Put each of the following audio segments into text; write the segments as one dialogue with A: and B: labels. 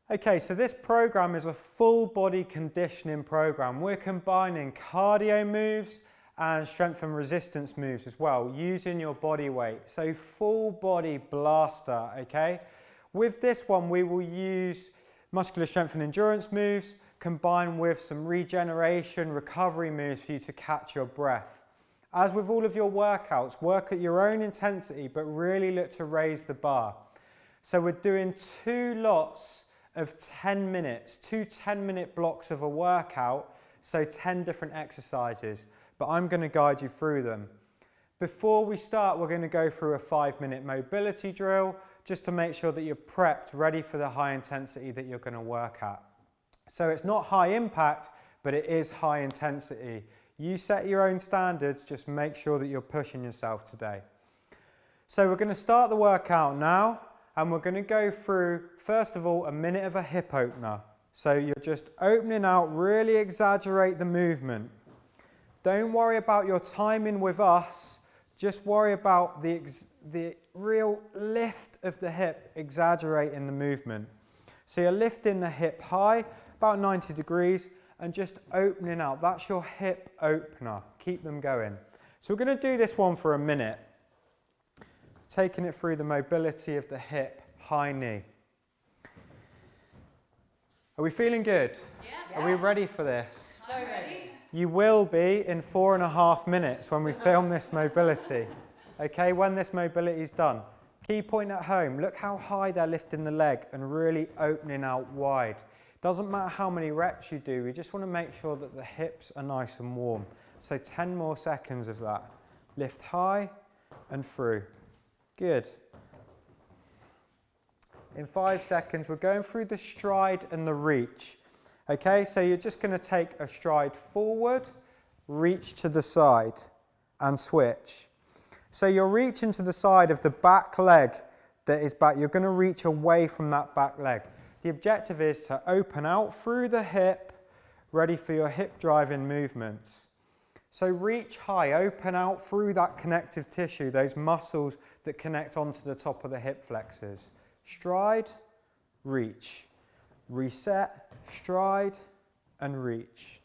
A: Okay, so this program is a full body conditioning program. We're combining cardio moves and strength and resistance moves as well, using your body weight. So full body blaster, okay? With this one, we will use muscular strength and endurance moves combined with some regeneration, recovery moves for you to catch your breath. As with all of your workouts, work at your own intensity, but really look to raise the bar. So we're doing 2 lots of 10 minutes, 2 10-minute blocks of a workout, so 10 different exercises, but I'm going to guide you through them. Before we start, we're going to go through a 5-minute mobility drill, just to make sure that you're prepped, ready for the high intensity that you're going to work at. So it's not high impact, but it is high intensity. You set your own standards, just make sure that you're pushing yourself today. So we're going to start the workout now. And we're going to go through, first of all, a minute of a hip opener. So you're just opening out, really exaggerate the movement. Don't worry about your timing with us, just worry about the real lift of the hip, exaggerating the movement. So you're lifting the hip high, about 90 degrees, and just opening out. That's your hip opener. Keep them going. So we're going to do this one for a minute. Taking it through the mobility of the hip, high knee. Are we feeling good? Yeah. Are we ready for this?
B: So ready.
A: You will be in 4.5 minutes when we film this mobility. Okay, when this mobility is done. Key point at home, look how high they're lifting the leg and really opening out wide. Doesn't matter how many reps you do, we just want to make sure that the hips are nice and warm. So 10 more seconds of that. Lift high and through. Good. In 5 seconds, we're going through the stride and the reach. Okay, so you're just going to take a stride forward, reach to the side, and switch. So you're reaching to the side of the back leg that is back. You're going to reach away from that back leg. The objective is to open out through the hip, ready for your hip driving movements. So reach high, open out through that connective tissue, those muscles that connect onto the top of the hip flexors. Stride, reach, reset, stride, and reach.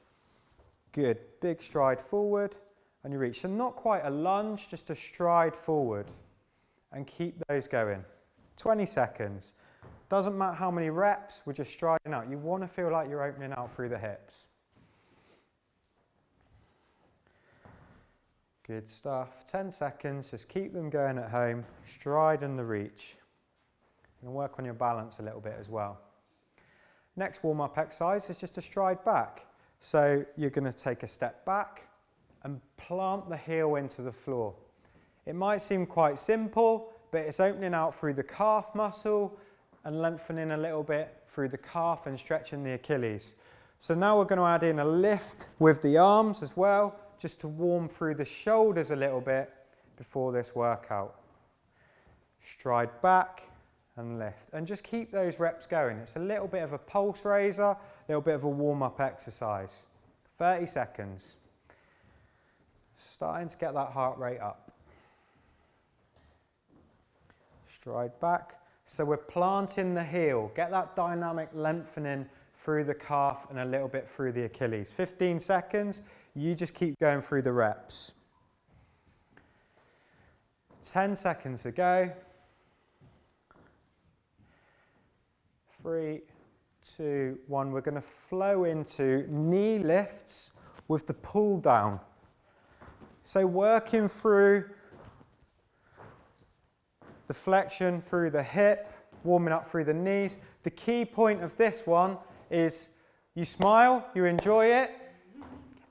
A: Good, big stride forward, and you reach. So not quite a lunge, just a stride forward. And keep those going. 20 seconds. Doesn't matter how many reps, we're just striding out. You want to feel like you're opening out through the hips. Good stuff. 10 seconds, just keep them going at home. Stride and the reach. And work on your balance a little bit as well. Next warm-up exercise is just a stride back. So you're going to take a step back and plant the heel into the floor. It might seem quite simple, but it's opening out through the calf muscle and lengthening a little bit through the calf and stretching the Achilles. So now we're going to add in a lift with the arms as well, just to warm through the shoulders a little bit before this workout. Stride back and lift. And just keep those reps going. It's a little bit of a pulse raiser, a little bit of a warm-up exercise. 30 seconds. Starting to get that heart rate up. Stride back. So we're planting the heel. Get that dynamic lengthening through the calf and a little bit through the Achilles. 15 seconds. You just keep going through the reps. 10 seconds to go. 3, 2, 1. We're going to flow into knee lifts with the pull down. So working through the flexion through the hip, warming up through the knees. The key point of this one is you smile, you enjoy it,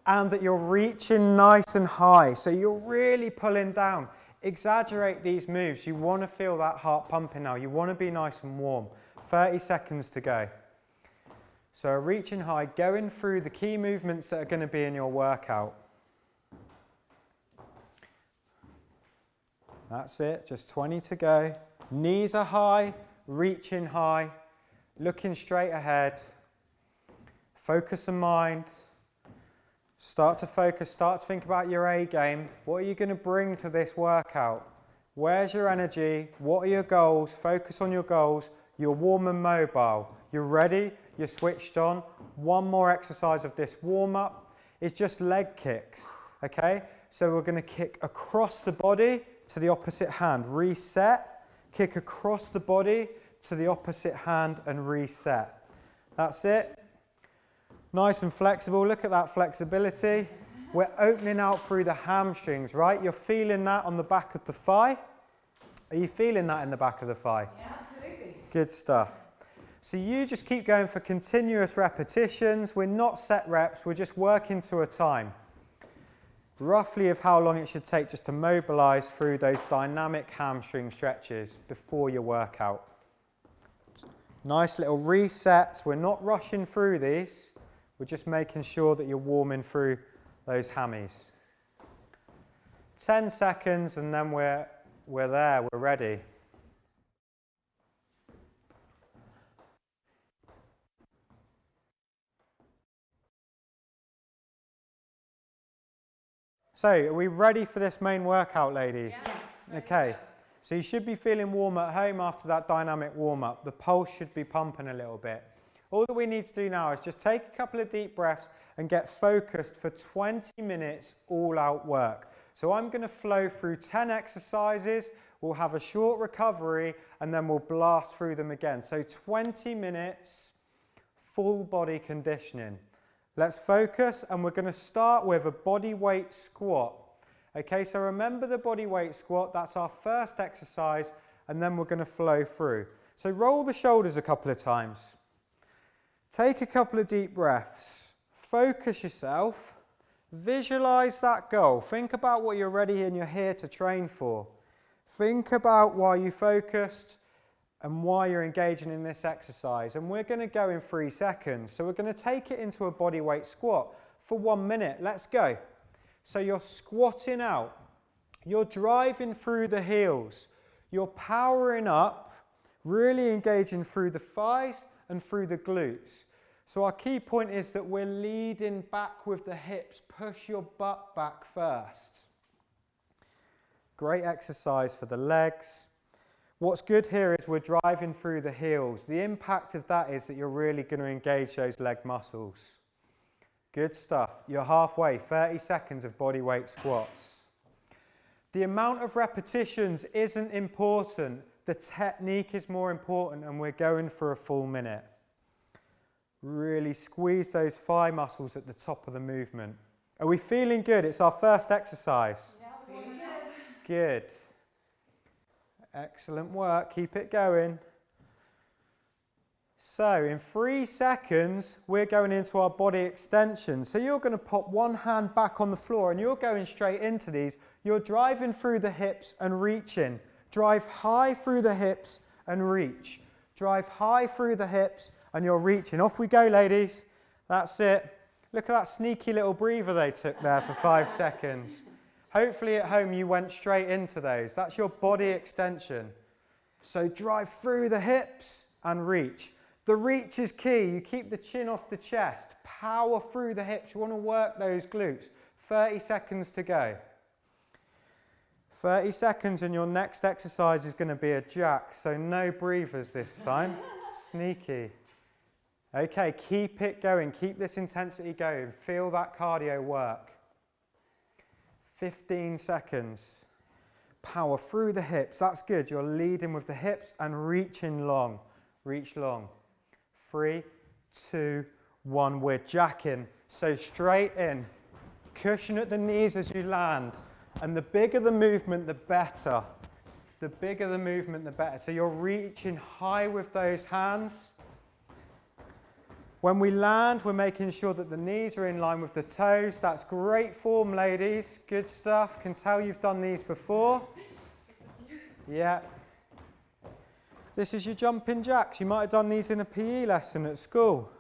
A: and that you're reaching nice and high. So you're really pulling down. Exaggerate these moves. You want to feel that heart pumping now. You want to be nice and warm. 30 seconds to go. So reaching high, going through the key movements that are going to be in your workout. That's it, just 20 to go. Knees are high, reaching high, looking straight ahead. Focus the mind. Start to focus, start to think about your A game. What are you going to bring to this workout? Where's your energy? What are your goals? Focus on your goals. You're warm and mobile. You're ready, you're switched on. One more exercise of this warm-up is just leg kicks, okay? So we're going to kick across the body to the opposite hand, reset, kick across the body to the opposite hand and reset. That's it. Nice and flexible. Look at that flexibility. We're opening out through the hamstrings, right? You're feeling that on the back of the thigh. Are you feeling that in the back of the thigh?
B: Yeah, absolutely.
A: Good stuff. So you just keep going for continuous repetitions. We're not set reps, we're just working to a time. Roughly of how long it should take just to mobilize through those dynamic hamstring stretches before your workout. Nice little resets. We're not rushing through these. We're just making sure that you're warming through those hammies. 10 seconds and then we're there, we're ready. So, are we ready for this main workout, ladies?
B: Yes.
A: Okay, so you should be feeling warm at home after that dynamic warm-up. The pulse should be pumping a little bit. All that we need to do now is just take a couple of deep breaths and get focused for 20 minutes all-out work. So I'm going to flow through 10 exercises, we'll have a short recovery, and then we'll blast through them again. So 20 minutes, full body conditioning. Let's focus, and we're going to start with a body weight squat. Okay, so remember the body weight squat, that's our first exercise, and then we're going to flow through. So roll the shoulders a couple of times. Take a couple of deep breaths. Focus yourself. Visualize that goal. Think about what you're ready and you're here to train for. Think about why you focused and why you're engaging in this exercise. And we're going to go in 3 seconds. So we're going to take it into a body weight squat for 1 minute. Let's go. So you're squatting out. You're driving through the heels. You're powering up, really engaging through the thighs and through the glutes. So our key point is that we're leading back with the hips. Push your butt back first. Great exercise for the legs. What's good here is we're driving through the heels. The impact of that is that you're really going to engage those leg muscles. Good stuff. You're halfway, 30 seconds of body weight squats. The amount of repetitions isn't important. The technique is more important, and we're going for a full minute. Really squeeze those thigh muscles at the top of the movement. Are we feeling good? It's our first exercise.
B: Yeah, feeling good.
A: Good. Excellent work. Keep it going. So in 3 seconds, we're going into our body extension. So you're going to pop one hand back on the floor and you're going straight into these. You're driving through the hips and reaching. Drive high through the hips and reach. Drive high through the hips and you're reaching. Off we go, ladies. That's it. Look at that sneaky little breather they took there for 5 seconds. Hopefully at home you went straight into those. That's your body extension. So drive through the hips and reach. The reach is key. You keep the chin off the chest. Power through the hips. You want to work those glutes. 30 seconds to go. 30 seconds and your next exercise is going to be a jack. So no breathers this time. Sneaky. Okay, keep it going. Keep this intensity going. Feel that cardio work. 15 seconds. Power through the hips. That's good. You're leading with the hips and reaching long. Reach long. 3, 2, 1. We're jacking. So straight in. Cushion at the knees as you land. And the bigger the movement, the better. The bigger the movement, the better. So you're reaching high with those hands. When we land, we're making sure that the knees are in line with the toes. That's great form, ladies. Good stuff. Can tell you've done these before. Yeah. This is your jumping jacks. You might have done these in a PE lesson at school.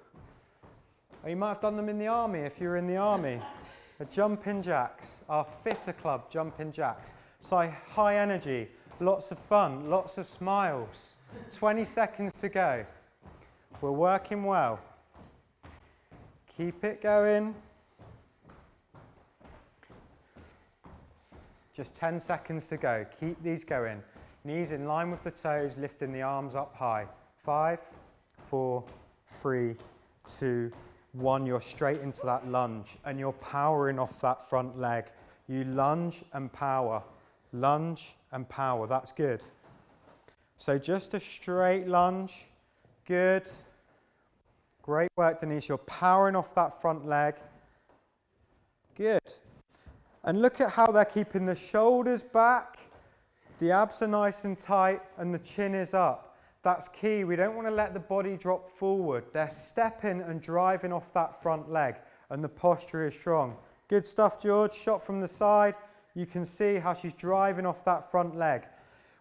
A: Or you might have done them in the army if you were in the army. The jumping jacks, our fitter club jumping jacks. So high energy, lots of fun, lots of smiles. 20 seconds to go. We're working well. Keep it going. Just 10 seconds to go. Keep these going. Knees in line with the toes, lifting the arms up high. 5, 4, 3, 2, 1. You're straight into that lunge and you're powering off that front leg. You lunge and power. Lunge and power. That's good. So just a straight lunge. Good. Great work, Denise. You're powering off that front leg. Good. And look at how they're keeping the shoulders back. The abs are nice and tight and the chin is up. That's key. We don't want to let the body drop forward. They're stepping and driving off that front leg and the posture is strong. Good stuff, George. Shot from the side. You can see how she's driving off that front leg.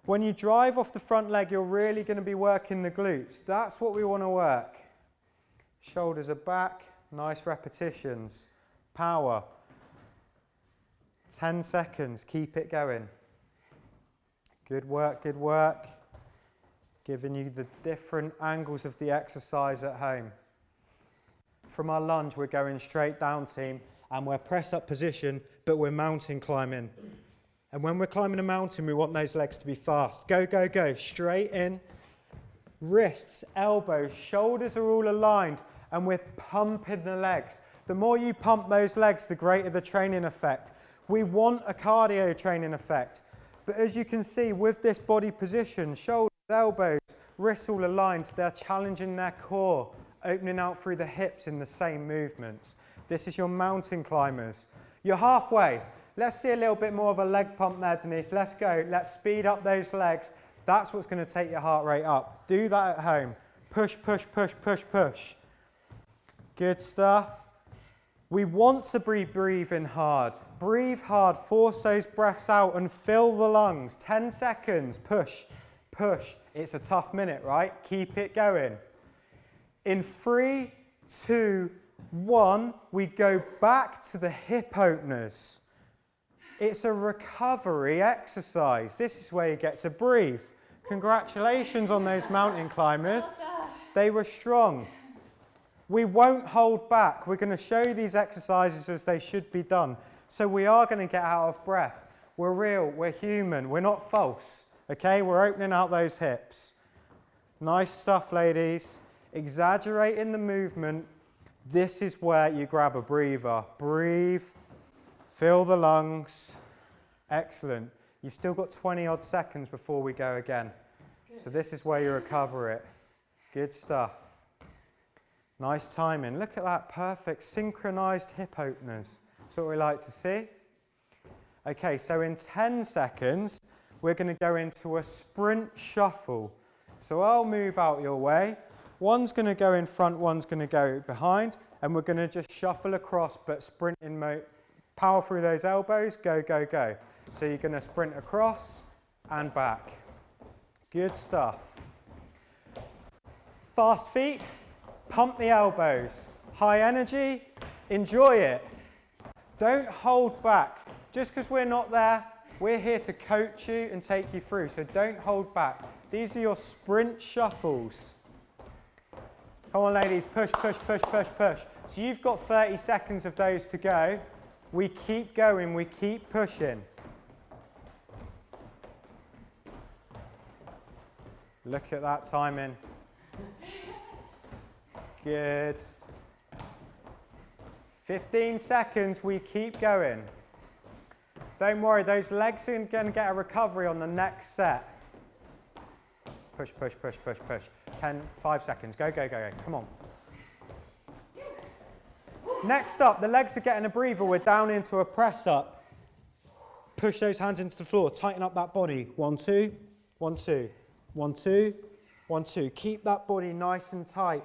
A: When you drive off the front leg, you're really going to be working the glutes. That's what we want to work. Shoulders are back. Nice repetitions. Power. 10 seconds. Keep it going. Good work, good work. Giving you the different angles of the exercise at home. From our lunge, we're going straight down, team, and we're press up position, but we're mountain climbing. And when we're climbing a mountain, we want those legs to be fast. Go, go, go. Straight in. Wrists, elbows, shoulders are all aligned, and we're pumping the legs. The more you pump those legs, the greater the training effect. We want a cardio training effect. But as you can see, with this body position, shoulders, elbows, wrists all aligned, they're challenging their core, opening out through the hips in the same movements. This is your mountain climbers. You're halfway. Let's see a little bit more of a leg pump there, Denise. Let's go. Let's speed up those legs. That's what's going to take your heart rate up. Do that at home. Push, push, push, push, push. Good stuff. We want to be breathing hard. Breathe hard. Force those breaths out and fill the lungs. 10 seconds. Push, push. It's a tough minute, right? Keep it going. In 3, 2, 1, we go back to the hip openers. It's a recovery exercise. This is where you get to breathe. Congratulations on those mountain climbers. They were strong. We won't hold back. We're going to show you these exercises as they should be done. So we are going to get out of breath. We're real. We're human. We're not false. Okay? We're opening out those hips. Nice stuff, ladies. Exaggerating the movement. This is where you grab a breather. Breathe. Fill the lungs. Excellent. You've still got 20 odd seconds before we go again. Good. So this is where you recover it. Good stuff. Nice timing. Look at that. Perfect. Synchronized hip openers. That's what we like to see. Okay, so in 10 seconds, we're going to go into a sprint shuffle. So I'll move out your way. One's going to go in front, one's going to go behind, and we're going to just shuffle across, but sprint in mode. Power through those elbows, go, go, go. So you're going to sprint across and back. Good stuff. Fast feet, pump the elbows. High energy, enjoy it. Don't hold back. Just because we're not there, we're here to coach you and take you through. So don't hold back. These are your sprint shuffles. Come on, ladies, push, push, push, push, push. So you've got 30 seconds of those to go. We keep going, we keep pushing. Look at that timing. Good. 15 seconds, we keep going. Don't worry, those legs are going to get a recovery on the next set. Push, push, push, push, push. 5 seconds, go, go, go, go. Come on. Next up, the legs are getting a breather. We're down into a press up. Push those hands into the floor. Tighten up that body. 1, 2, 1, 2, 1, 2, 1, 2. Keep that body nice and tight.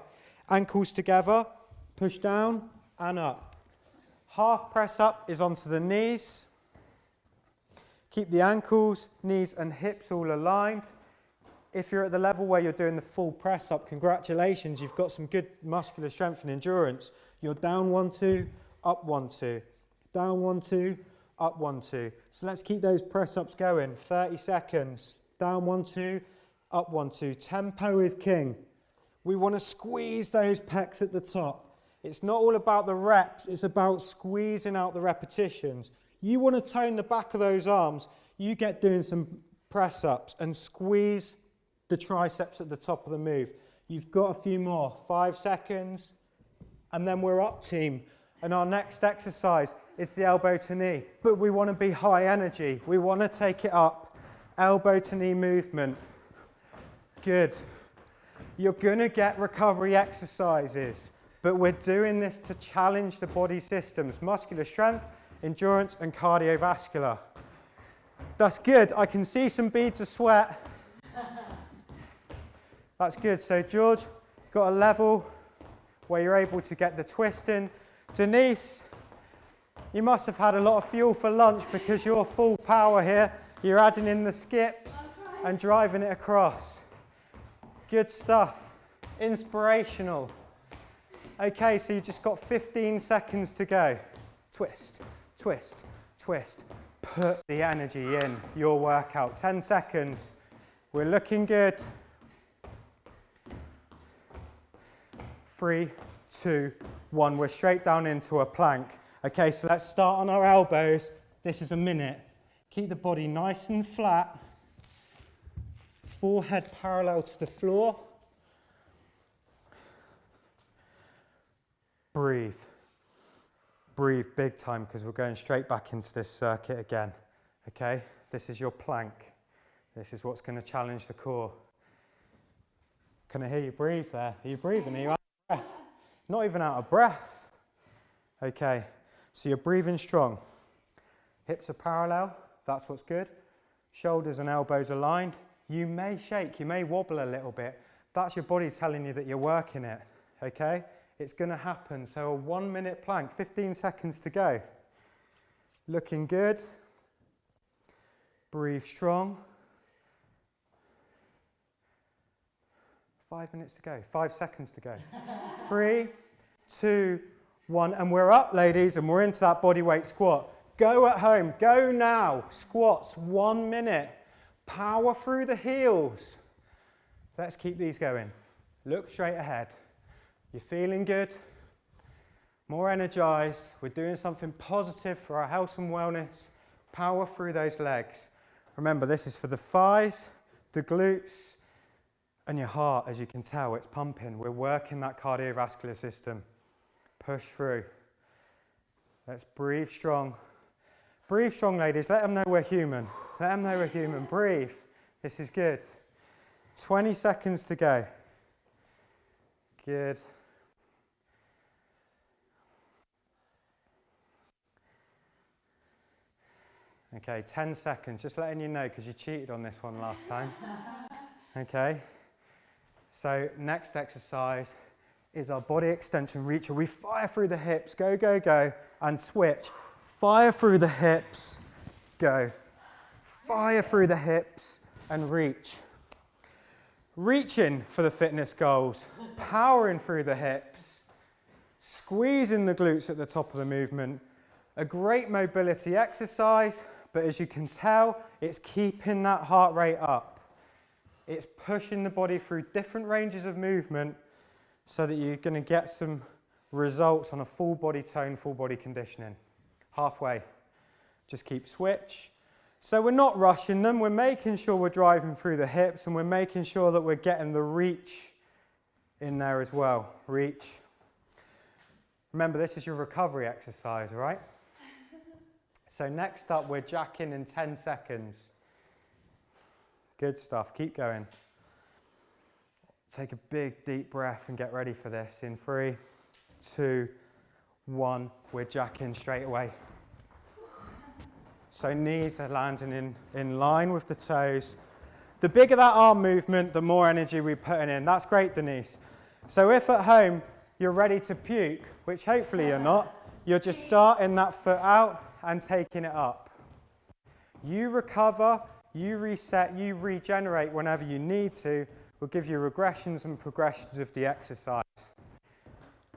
A: Ankles together. Push down and up. Half press up is onto the knees. Keep the ankles, knees and hips all aligned. If you're at the level where you're doing the full press up, congratulations. You've got some good muscular strength and endurance. You're down 1, 2, up 1, 2. Down 1, 2, up 1, 2. So let's keep those press ups going. 30 seconds. Down 1, 2, up 1, 2. Tempo is king. We want to squeeze those pecs at the top. It's not all about the reps. It's about squeezing out the repetitions. You want to tone the back of those arms. You get doing some press ups and squeeze the triceps at the top of the move. You've got a few more, 5 seconds, and then we're up, team. And our next exercise is the elbow to knee, but we want to be high energy. We want to take it up, elbow to knee movement. Good. You're going to get recovery exercises, but we're doing this to challenge the body systems, muscular strength, endurance, and cardiovascular. That's good. I can see some beads of sweat. That's good. So George, got a level where you're able to get the twist in. Denise, you must have had a lot of fuel for lunch because you're full power here. You're adding in the skips and driving it across. Good stuff. Inspirational. Okay, so you just got 15 seconds to go. Twist, twist, twist. Put the energy in your workout. 10 seconds. We're looking good. 3, 2, 1. We're straight down into a plank. Okay, so let's start on our elbows. This is a minute. Keep the body nice and flat. Forehead parallel to the floor. Breathe. Breathe big time because we're going straight back into this circuit again. Okay, this is your plank. This is what's going to challenge the core. Can I hear you breathe there? Are you breathing? Are you out of breath? Not even out of breath. Okay, so you're breathing strong. Hips are parallel. That's what's good. Shoulders and elbows aligned. You may shake, you may wobble a little bit. That's your body telling you that you're working it. Okay? It's going to happen. So a 1 minute plank, 15 seconds to go. Looking good. Breathe strong. 5 minutes to go, 5 seconds to go. 3, 2, 1, and we're up, ladies, and we're into that bodyweight squat. Go at home, go now. Squats, 1 minute. Power through the heels. Let's keep these going. Look straight ahead. You're feeling good, more energized. We're doing something positive for our health and wellness. Power through those legs. Remember, this is for the thighs, the glutes, and your heart. As you can tell, it's pumping. We're working that cardiovascular system. Push through. Let's breathe strong. Breathe strong, ladies. Let them know we're human. Let them know we're human. Breathe. This is good. 20 seconds to go. Good. Okay, 10 seconds. Just letting you know because you cheated on this one last time. Okay. So next exercise is our body extension reacher. We fire through the hips, go, go, go, and switch. Fire through the hips, go. Fire through the hips and reach. Reaching for the fitness goals, powering through the hips, squeezing the glutes at the top of the movement. A great mobility exercise, but as you can tell, it's keeping that heart rate up. It's pushing the body through different ranges of movement so that you're going to get some results on a full body tone, full body conditioning. Halfway. Just keep switch. So we're not rushing them. We're making sure we're driving through the hips and we're making sure that we're getting the reach in there as well. Reach. Remember, this is your recovery exercise, right? So next up, we're jacking in 10 seconds. Good stuff. Keep going. Take a big, deep breath and get ready for this. In 3, 2, 1. We're jacking straight away. So knees are landing in line with the toes. The bigger that arm movement, the more energy we're putting in. That's great, Denise. So if at home you're ready to puke, which hopefully you're not, you're just darting that foot out and taking it up. You recover, you reset, you regenerate whenever you need to. We'll give you regressions and progressions of the exercise.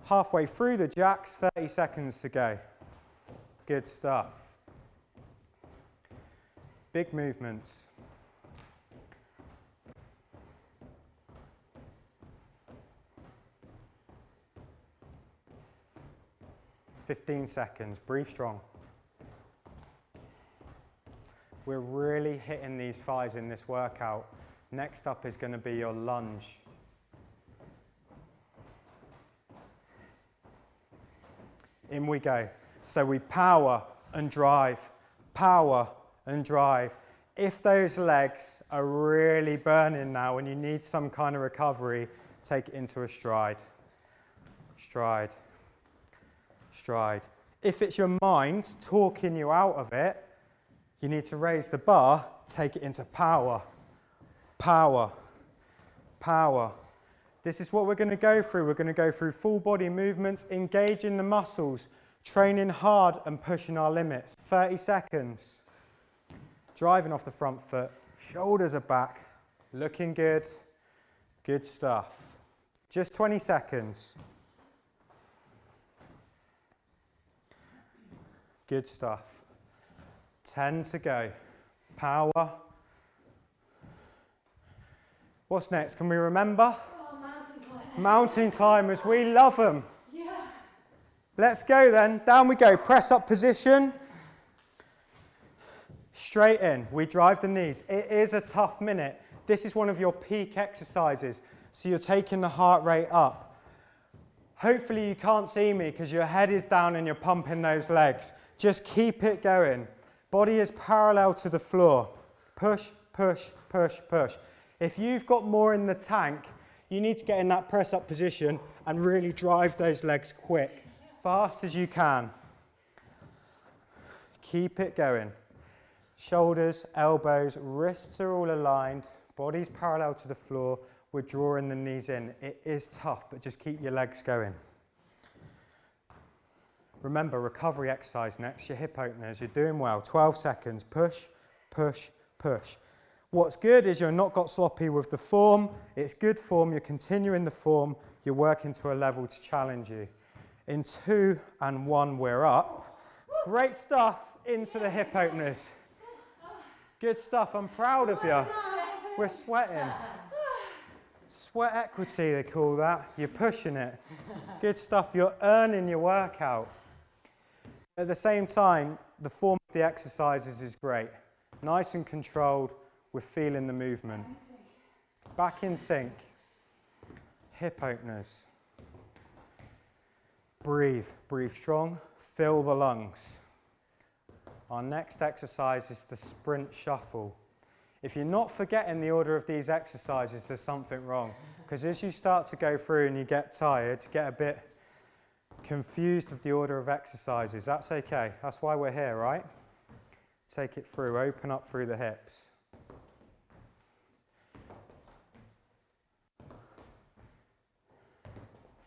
A: Halfway through the jacks, 30 seconds to go. Good stuff. Big movements. "15 seconds, breathe strong. We're really hitting these thighs in this workout. Next up is going to be your lunge. In we go. So we power and drive, power and drive. If those legs are really burning now and you need some kind of recovery, take it into a stride. Stride. Stride. If it's your mind talking you out of it, you need to raise the bar, take it into power. Power. Power. This is what we're going to go through. We're going to go through full body movements, engaging the muscles, training hard and pushing our limits. 30 seconds. Driving off the front foot, shoulders are back, looking good, good stuff. Just 20 seconds. Good stuff. 10 to go. Power. What's next? Can we remember?
B: Oh, mountain climbers.
A: Mountain climbers, we love them.
B: Yeah.
A: Let's go then. Down we go. Press up position. Straight in. We drive the knees. It is a tough minute. This is one of your peak exercises. So you're taking the heart rate up. Hopefully you can't see me because your head is down and you're pumping those legs. Just keep it going. Body is parallel to the floor. Push, push, push, push. If you've got more in the tank, you need to get in that press up position and really drive those legs quick, fast as you can. Keep it going. Shoulders, elbows, wrists are all aligned, body's parallel to the floor. We're drawing the knees in. It is tough, but just keep your legs going. Remember, recovery exercise next, your hip openers. You're doing well. 12 seconds. Push, push, push. What's good is you're not got sloppy with the form. It's good form. You're continuing the form. You're working to a level to challenge you. In 2 and 1, we're up. Great stuff into the hip openers. Good stuff. I'm proud of you. We're sweating. Sweat equity, they call that. You're pushing it. Good stuff. You're earning your workout. At the same time, the form of the exercises is great. Nice and controlled. We're feeling the movement. Back in sync. Hip openers. Breathe. Breathe strong. Fill the lungs. Our next exercise is the sprint shuffle. If you're not forgetting the order of these exercises, there's something wrong. Because as you start to go through and you get tired, you get a bit confused with the order of exercises. That's okay. That's why we're here, right? Take it through. Open up through the hips.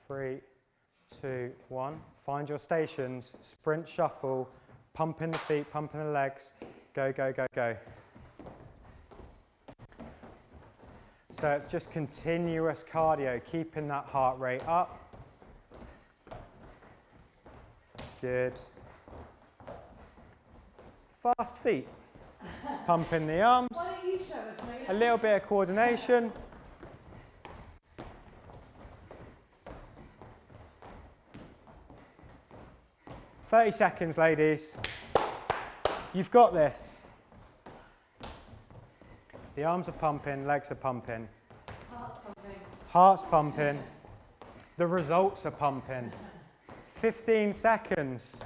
A: Three, 2, 1. Find your stations. Sprint shuffle. Pumping the feet, pumping the legs. Go, go, go, go. So it's just continuous cardio, keeping that heart rate up. Good. Fast feet. Pumping the arms.
B: Why don't you show us, mate?
A: A little bit of coordination. "30 seconds, ladies. You've got this." The arms are pumping, legs are pumping.
B: Heart's pumping.
A: Heart's pumping. The results are pumping. 15 seconds.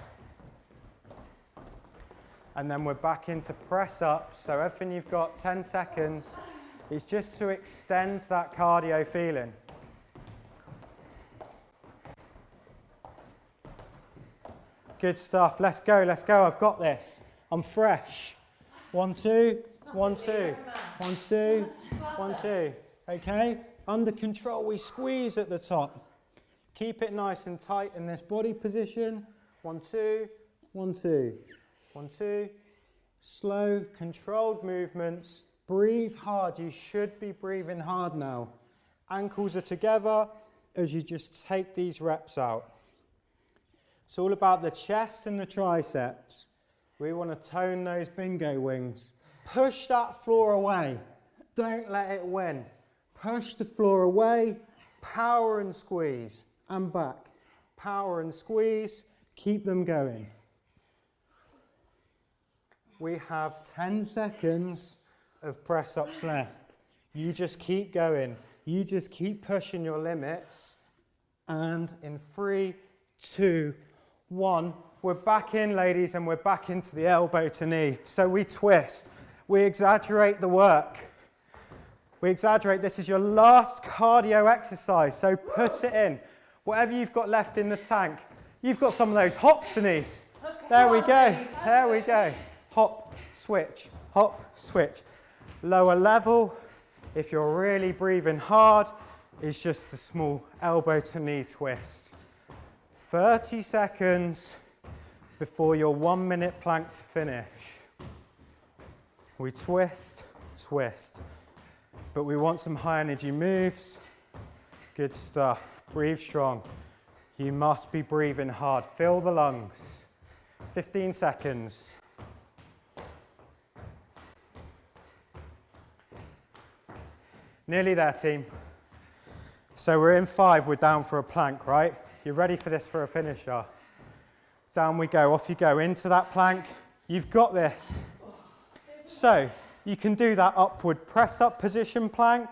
A: And then we're back into press ups. So everything you've got, 10 seconds, is just to extend that cardio feeling. Good stuff. Let's go, let's go. I've got this. I'm fresh. 1, 2, 1, 2. 1, 2, 1, 2. Okay? Under control. We squeeze at the top. Keep it nice and tight in this body position. 1, 2, 1, 2. 1, 2. Slow, controlled movements. Breathe hard. You should be breathing hard now. Ankles are together as you just take these reps out. It's all about the chest and the triceps. We want to tone those bingo wings. Push that floor away. Don't let it win. Push the floor away. Power and squeeze. And back. Power and squeeze. Keep them going. We have 10 seconds of press-ups left. You just keep going. You just keep pushing your limits. And in 3, 2, 1. We're back in, ladies, and we're back into the elbow to knee. So we twist. We exaggerate the work. We exaggerate. This is your last cardio exercise, so put it in. Whatever you've got left in the tank. You've got some of those hops, Denise. There we go. There we go. Hop, switch, hop, switch. Lower level, if you're really breathing hard, is just a small elbow to knee twist. 30 seconds before your 1 minute plank to finish. We twist, twist. But we want some high energy moves. Good stuff. Breathe strong. You must be breathing hard. Fill the lungs. 15 seconds. Nearly there, team. So we're in 5, we're down for a plank, right? You're ready for this for a finisher. Down we go, off you go, into that plank. You've got this. So you can do that upward press up position plank.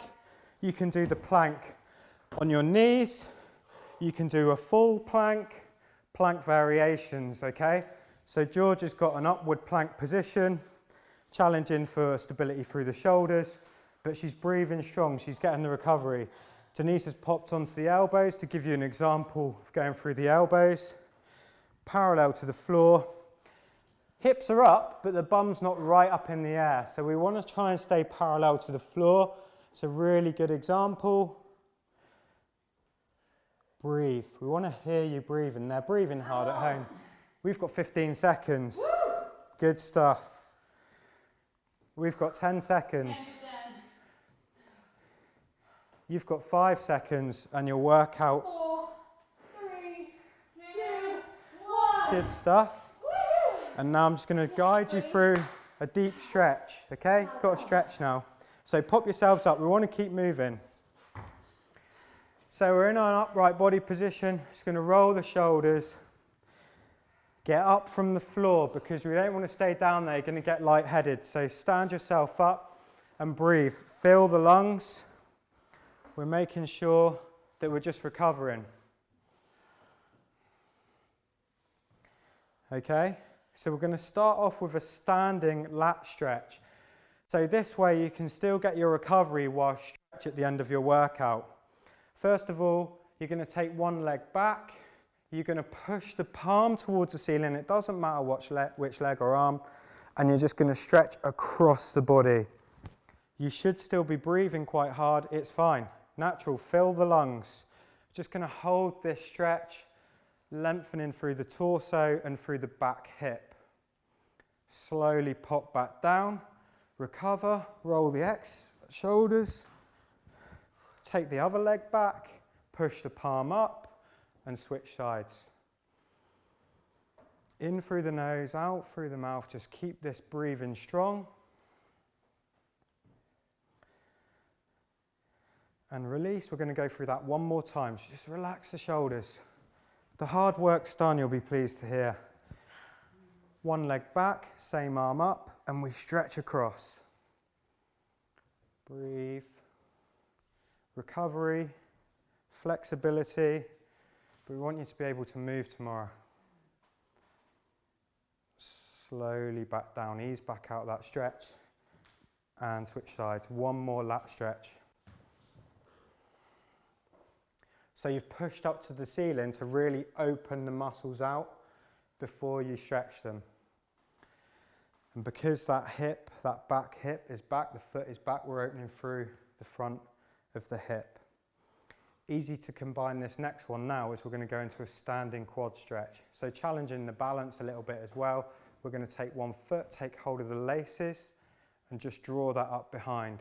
A: You can do the plank on your knees. You can do a full plank, plank variations, okay? So George has got an upward plank position, challenging for stability through the shoulders, but she's breathing strong, she's getting the recovery. Denise has popped onto the elbows to give you an example of going through the elbows. Parallel to the floor. Hips are up, but the bum's not right up in the air. So we want to try and stay parallel to the floor. It's a really good example. Breathe. We want to hear you breathing. They're breathing hard at home. We've got 15 seconds. Good stuff. We've got 10 seconds. You've got 5 seconds and your workout.
B: 4, 3, 2, 1.
A: Good stuff. And now I'm just going to guide you through a deep stretch, okay? Got to stretch now. So pop yourselves up. We want to keep moving. So we're in an upright body position. Just going to roll the shoulders. Get up from the floor because we don't want to stay down there. You're going to get lightheaded. So stand yourself up and breathe. Fill the lungs. We're making sure that we're just recovering. Okay, so we're going to start off with a standing lat stretch. So this way you can still get your recovery while stretch at the end of your workout. First of all, you're going to take one leg back. You're going to push the palm towards the ceiling. It doesn't matter which leg or arm. And you're just going to stretch across the body. You should still be breathing quite hard. It's fine. Natural. Fill the lungs. Just going to hold this stretch, lengthening through the torso and through the back hip. Slowly pop back down. Recover. Roll the shoulders. Take the other leg back. Push the palm up and switch sides. In through the nose, out through the mouth. Just keep this breathing strong. And release. We're going to go through that one more time. Just relax the shoulders. The hard work's done, you'll be pleased to hear. One leg back, same arm up, and we stretch across. Breathe. Recovery, flexibility, but we want you to be able to move tomorrow. Slowly back down, ease back out that stretch, and switch sides. One more lat stretch. So you've pushed up to the ceiling to really open the muscles out before you stretch them. And because that hip, that back hip is back, the foot is back, we're opening through the front of the hip. Easy to combine this next one now is we're going to go into a standing quad stretch. So challenging the balance a little bit as well. We're going to take one foot, take hold of the laces, and just draw that up behind.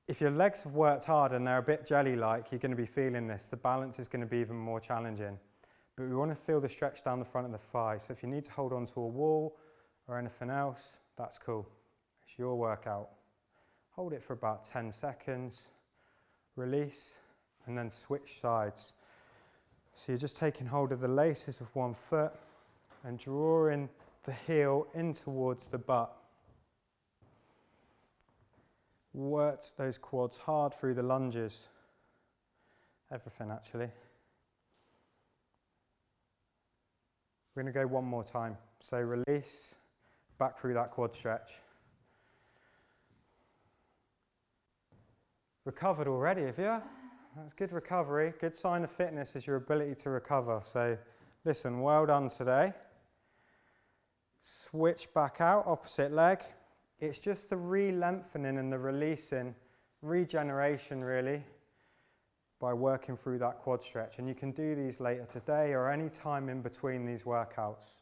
A: If your legs have worked hard and they're a bit jelly-like, you're going to be feeling this. The balance is going to be even more challenging. But we want to feel the stretch down the front of the thigh. So if you need to hold on to a wall or anything else, that's cool. It's your workout. Hold it for about 10 seconds. Release, and then switch sides. So you're just taking hold of the laces of one foot and drawing the heel in towards the butt. Work those quads hard through the lunges. Everything actually. We're going to go one more time. So release, back through that quad stretch. Recovered already, have you? That's good recovery. Good sign of fitness is your ability to recover. So listen, well done today. Switch back out, opposite leg. It's just the re-lengthening and the releasing, regeneration really, by working through that quad stretch. And you can do these later today or any time in between these workouts.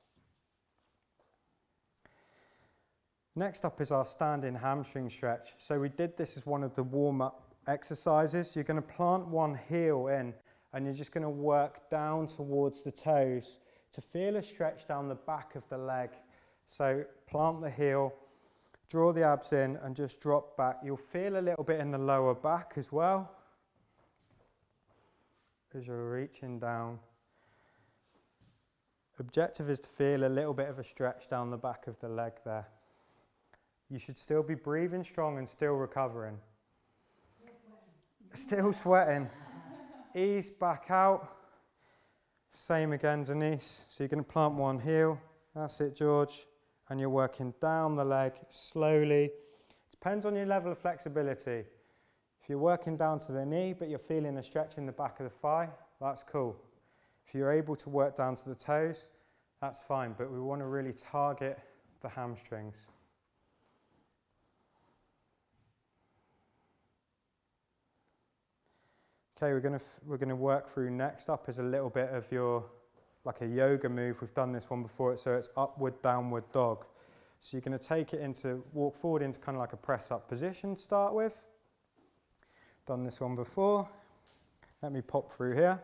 A: Next up is our standing hamstring stretch. So we did this as one of the warm-up exercises. You're going to plant one heel in and you're just going to work down towards the toes to feel a stretch down the back of the leg. So plant the heel, draw the abs in and just drop back. You'll feel a little bit in the lower back as well as you're reaching down. Objective is to feel a little bit of a stretch down the back of the leg there. You should still be breathing strong and still recovering. Still sweating. Ease back out. Same again, Denise. So you're going to plant one heel. That's it, George. And you're working down the leg slowly. Depends on your level of flexibility. If you're working down to the knee, but you're feeling a stretch in the back of the thigh, that's cool. If you're able to work down to the toes, that's fine. But we want to really target the hamstrings. Okay, we're gonna work through. Next up is a little bit of your, like a yoga move. We've done this one before, so it's upward, downward dog. So you're gonna take it into, walk forward into kind of like a press up position to start with. Done this one before. Let me pop through here.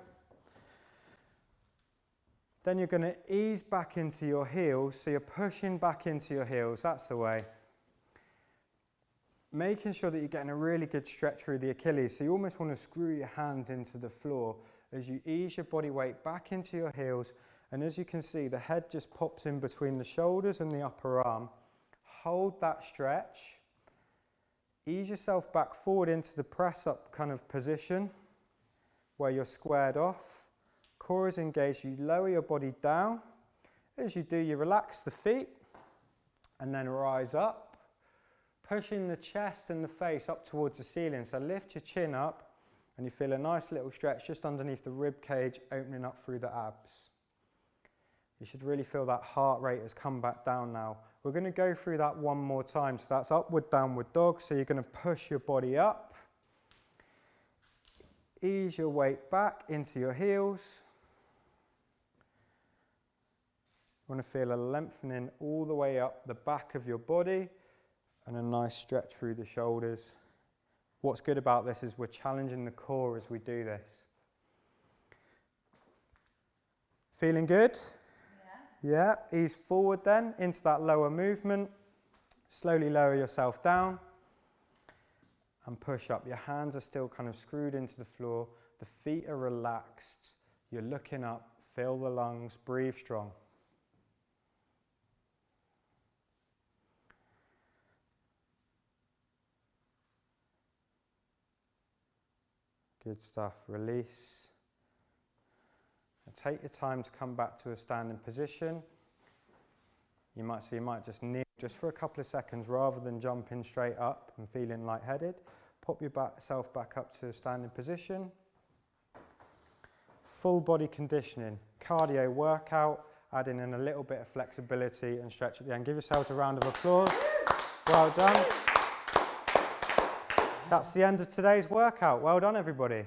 A: Then you're gonna ease back into your heels, so you're pushing back into your heels, that's the way. Making sure that you're getting a really good stretch through the Achilles. So you almost want to screw your hands into the floor as you ease your body weight back into your heels. And as you can see, the head just pops in between the shoulders and the upper arm. Hold that stretch. Ease yourself back forward into the press up kind of position where you're squared off. Core is engaged. You lower your body down. As you do, you relax the feet and then rise up. Pushing the chest and the face up towards the ceiling. So lift your chin up and you feel a nice little stretch just underneath the rib cage, opening up through the abs. You should really feel that heart rate has come back down now. We're going to go through that one more time. So that's upward, downward dog. So you're going to push your body up. Ease your weight back into your heels. You want to feel a lengthening all the way up the back of your body. And a nice stretch through the shoulders. What's good about this is we're challenging the core as we do this. Feeling good? Yeah. Yeah. Ease forward then into that lower movement. Slowly lower yourself down. And push up. Your hands are still kind of screwed into the floor. The feet are relaxed. You're looking up. Fill the lungs. Breathe strong. Good stuff. Release. And take your time to come back to a standing position. You might just kneel just for a couple of seconds rather than jumping straight up and feeling lightheaded. Pop yourself back up to a standing position. Full body conditioning, cardio workout, adding in a little bit of flexibility and stretch at the end. Give yourselves a round of applause. Well done. That's the end of today's workout. Well done, everybody.